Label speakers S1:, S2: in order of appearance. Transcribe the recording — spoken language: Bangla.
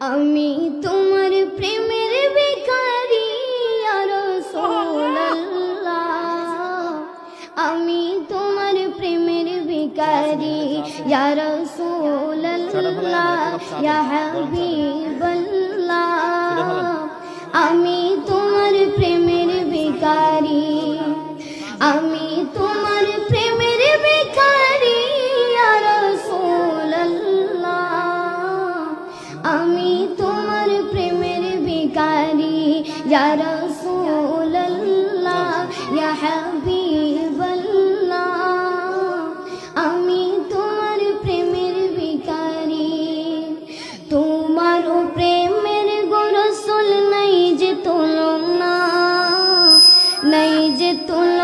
S1: আমি তোমার প্রেমের ভিখারি ইয়া রাসূলুল্লাহ, আমি তোমার প্রেমের ভিখারি ইয়া রাসূলুল্লাহ, ইয়া হাবিবাল্লাহ, আমি তোমার প্রেমের ভিখারি, আমি তোমার প্রেমের ভিখারি ইয়া রাসূলুল্লাহ, আমি তোমার প্রেমের ভিখারি ইয়া রাসূলুল্লাহ, ইয়া হাবিবাল্লাহ, আমি তোমার প্রেমের ভিখারি। তোমার প্রেমের গো রাসূল নাই যে তুলনা, নাই যে তুলনা